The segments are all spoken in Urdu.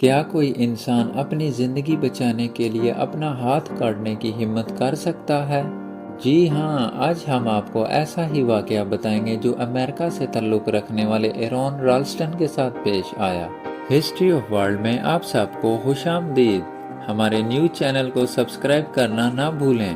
کیا کوئی انسان اپنی زندگی بچانے کے لیے اپنا ہاتھ کاٹنے کی ہمت کر سکتا ہے؟ جی ہاں، آج ہم آپ کو ایسا ہی واقعہ بتائیں گے جو امریکہ سے تعلق رکھنے والے ایرون رالسٹن کے ساتھ پیش آیا۔ ہسٹری آف ورلڈ میں آپ سب کو خوش آمدید۔ ہمارے نیوز چینل کو سبسکرائب کرنا نہ بھولیں۔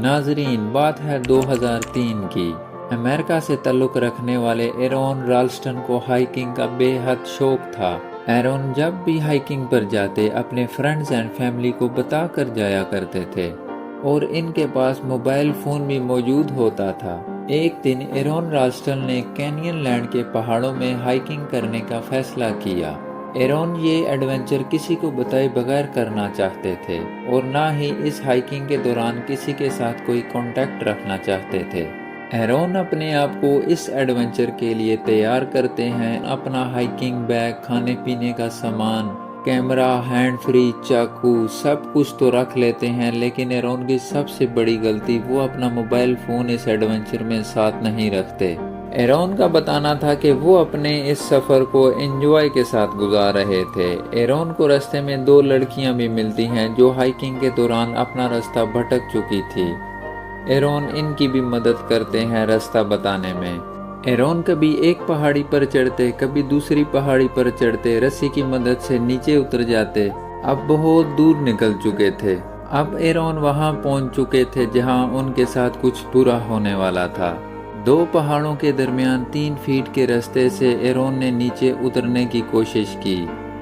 ناظرین، بات ہے 2003 کی۔ امریکہ سے تعلق رکھنے والے ایرون رالسٹن کو ہائیکنگ کا بے حد شوق تھا۔ ایرون جب بھی ہائیکنگ پر جاتے اپنے فرینڈز اینڈ فیملی کو بتا کر جایا کرتے تھے، اور ان کے پاس موبائل فون بھی موجود ہوتا تھا۔ ایک دن ایرون رالسٹن نے کینین لینڈ کے پہاڑوں میں ہائیکنگ کرنے کا فیصلہ کیا۔ ایرون یہ ایڈونچر کسی کو بتائے بغیر کرنا چاہتے تھے، اور نہ ہی اس ہائیکنگ کے دوران کسی کے ساتھ کوئی کانٹیکٹ رکھنا چاہتے تھے۔ ایرون اپنے آپ کو اس ایڈونچر کے لیے تیار کرتے ہیں۔ اپنا ہائیکنگ بیگ، کھانے پینے کا سامان، کیمرہ، ہینڈ فری، چاقو، سب کچھ تو رکھ لیتے ہیں، لیکن ایرون کی سب سے بڑی غلطی، وہ اپنا موبائل فون اس ایڈونچر میں ساتھ نہیں رکھتے۔ ایرون کا بتانا تھا کہ وہ اپنے اس سفر کو انجوائے کے ساتھ گزار رہے تھے۔ ایرون کو راستے میں دو لڑکیاں بھی ملتی ہیں جو ہائیکنگ کے دوران اپنا راستہ بھٹک چکی تھی۔ ایرون ان کی بھی مدد کرتے ہیں راستہ بتانے میں۔ ایرون کبھی ایک پہاڑی پر چڑھتے، کبھی دوسری پہاڑی پر چڑھتے، رسی کی مدد سے نیچے اتر جاتے۔ اب بہت دور نکل چکے تھے۔ اب ایرون وہاں پہنچ چکے تھے جہاں ان کے ساتھ کچھ برا ہونے والا تھا۔ دو پہاڑوں کے درمیان 3 فیٹ کے راستے سے ایرون نے نیچے اترنے کی کوشش کی۔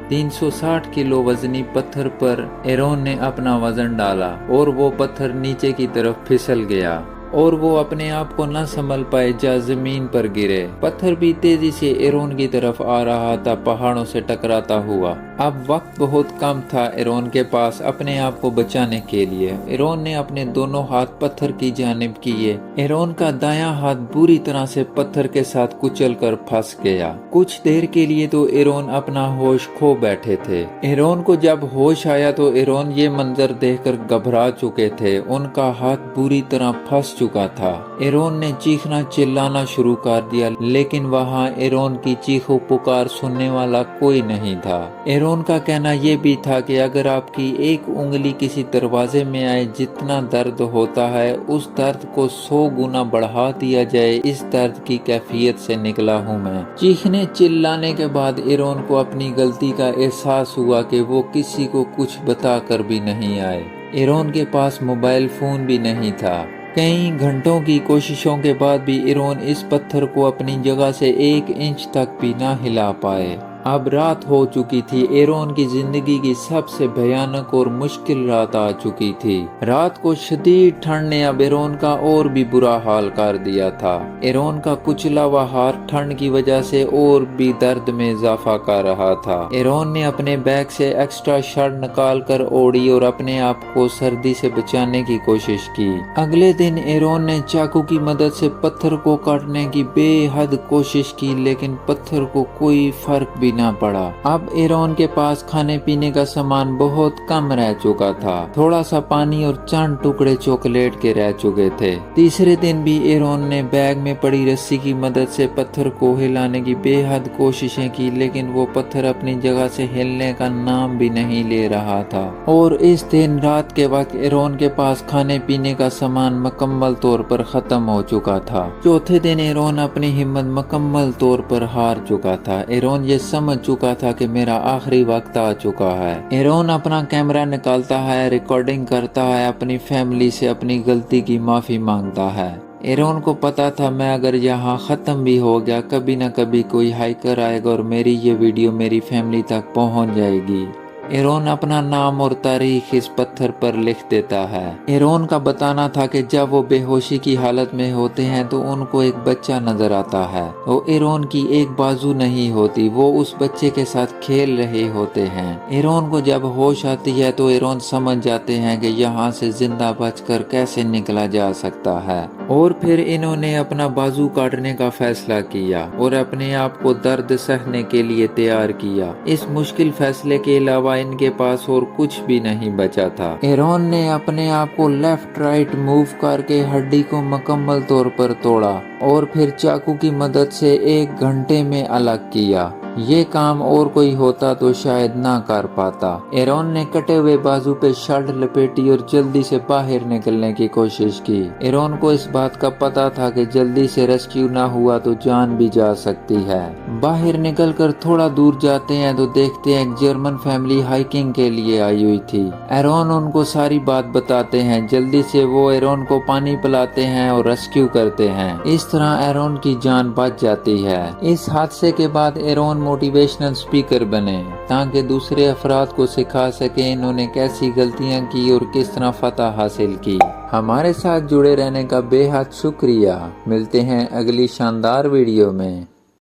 360 کلو وزنی پتھر پر ایرون نے اپنا وزن ڈالا، اور وہ پتھر نیچے کی طرف پھسل گیا، اور وہ اپنے آپ کو نہ سنبھل پائے، جا زمین پر گرے۔ پتھر بھی تیزی سے ایرون کی طرف آ رہا تھا، پہاڑوں سے ٹکراتا ہوا۔ اب وقت بہت کم تھا ایرون کے پاس اپنے آپ کو بچانے کے لیے۔ ایرون نے اپنے دونوں ہاتھ پتھر کی جانب کیے۔ ایرون کا دایاں ہاتھ بری طرح سے پتھر کے ساتھ کچل کر پھنس گیا۔ کچھ دیر کے لیے تو ایرون اپنا ہوش کھو بیٹھے تھے۔ ایرون کو جب ہوش آیا تو ایرون یہ منظر دیکھ کر گھبرا چکے تھے۔ ان کا ہاتھ بری طرح پھنس چکا تھا۔ ایرون نے چیخنا چلانا شروع کر دیا، لیکن وہاں ایرون کی چیخو پکار سننے والا کوئی نہیں تھا۔ ایرون کا کہنا یہ بھی تھا کہ اگر آپ کی ایک انگلی کسی دروازے میں آئے، جتنا درد ہوتا ہے اس درد کو 100 گنا بڑھا دیا جائے، اس درد کی کیفیت سے نکلا ہوں میں۔ چیخنے چلانے کے بعد ایرون کو اپنی غلطی کا احساس ہوا کہ وہ کسی کو کچھ بتا کر بھی نہیں آئے۔ ایرون کے پاس موبائل فون بھی نہیں تھا۔ کئی گھنٹوں کی کوششوں کے بعد بھی ایرون اس پتھر کو اپنی جگہ سے 1 انچ تک بھی نہ ہلا پائے۔ اب رات ہو چکی تھی۔ ایرون کی زندگی کی سب سے بھیانک اور مشکل رات آ چکی تھی۔ رات کو شدید ٹھنڈ نے اب ایرون کا اور بھی برا حال کر دیا تھا۔ ایرون کا کچلا ہوا ہاتھ ٹھنڈ کی وجہ سے اور بھی درد میں اضافہ کر رہا تھا۔ ایرون نے اپنے بیگ سے ایکسٹرا شرٹ نکال کر اوڑھی اور اپنے آپ کو سردی سے بچانے کی کوشش کی۔ اگلے دن ایرون نے چاقو کی مدد سے پتھر کو کاٹنے کی بے حد کوشش کی، لیکن پتھر کو کوئی فرق بھی نہ پڑا۔ اب ایرون کے پاس کھانے پینے کا سامان بہت کم رہ چکا تھا۔ تھوڑا سا پانی اور چند ٹکڑے چاکلیٹ کے رہ چکے تھے۔ تیسرے دن بھی ایرون نے بیگ میں پڑی رسی کی مدد سے پتھر کو ہلانے کی بے حد کوششیں کی، لیکن وہ پتھر اپنی جگہ سے ہلنے کا نام بھی نہیں لے رہا تھا۔ اور اس دن رات کے وقت ایرون کے پاس کھانے پینے کا سامان مکمل طور پر ختم ہو چکا تھا۔ چوتھے دن ایرون اپنی ہمت مکمل طور پر ہار چکا تھا۔ ایرون یہ سمجھ چکا تھا کہ میرا آخری وقت آ چکا ہے۔ ایرون اپنا کیمرہ نکالتا ہے، ریکارڈنگ کرتا ہے، اپنی فیملی سے اپنی غلطی کی معافی مانگتا ہے۔ ایرون کو پتا تھا میں اگر یہاں ختم بھی ہو گیا، کبھی نہ کبھی کوئی ہائیکر آئے گا اور میری یہ ویڈیو میری فیملی تک پہنچ جائے گی۔ ایرون اپنا نام اور تاریخ اس پتھر پر لکھ دیتا ہے۔ ایرون کا بتانا تھا کہ جب وہ بے ہوشی کی حالت میں ہوتے ہیں تو ان کو ایک بچہ نظر آتا ہے۔ وہ ایرون کی ایک بازو نہیں ہوتی، وہ اس بچے کے ساتھ کھیل رہے ہوتے ہیں۔ ایرون کو جب ہوش آتی ہے تو ایرون سمجھ جاتے ہیں کہ یہاں سے زندہ بچ کر کیسے نکلا جا سکتا ہے، اور پھر انہوں نے اپنا بازو کاٹنے کا فیصلہ کیا اور اپنے آپ کو درد سہنے کے لیے تیار کیا۔ اس مشکل فیصلے کے علاوہ ان کے پاس اور کچھ بھی نہیں بچا تھا۔ ایرون نے اپنے آپ کو لیفٹ رائٹ موو کر کے ہڈی کو مکمل طور پر توڑا، اور پھر چاقو کی مدد سے 1 گھنٹے میں الگ کیا۔ یہ کام اور کوئی ہوتا تو شاید نہ کر پاتا۔ ایرون نے کٹے ہوئے بازو پہ شرٹ لپیٹی اور جلدی سے باہر نکلنے کی کوشش کی۔ ایرون کو اس بات کا پتا تھا کہ جلدی سے ریسکیو نہ ہوا تو جان بھی جا سکتی ہے۔ باہر نکل کر تھوڑا دور جاتے ہیں تو دیکھتے ہیں ایک جرمن فیملی ہائیکنگ کے لیے آئی ہوئی تھی۔ ایرون ان کو ساری بات بتاتے ہیں۔ جلدی سے وہ ایرون کو پانی پلاتے ہیں اور ریسکیو کرتے ہیں۔ اس طرح ایرون کی جان بچ جاتی ہے۔ اس حادثے کے بعد ایرون موٹیویشنل اسپیکر بنے تاکہ دوسرے افراد کو سکھا سکیں انہوں نے کیسی غلطیاں کی اور کس طرح فتح حاصل کی۔ ہمارے ساتھ جڑے رہنے کا بے حد شکریہ۔ ملتے ہیں اگلی شاندار ویڈیو میں۔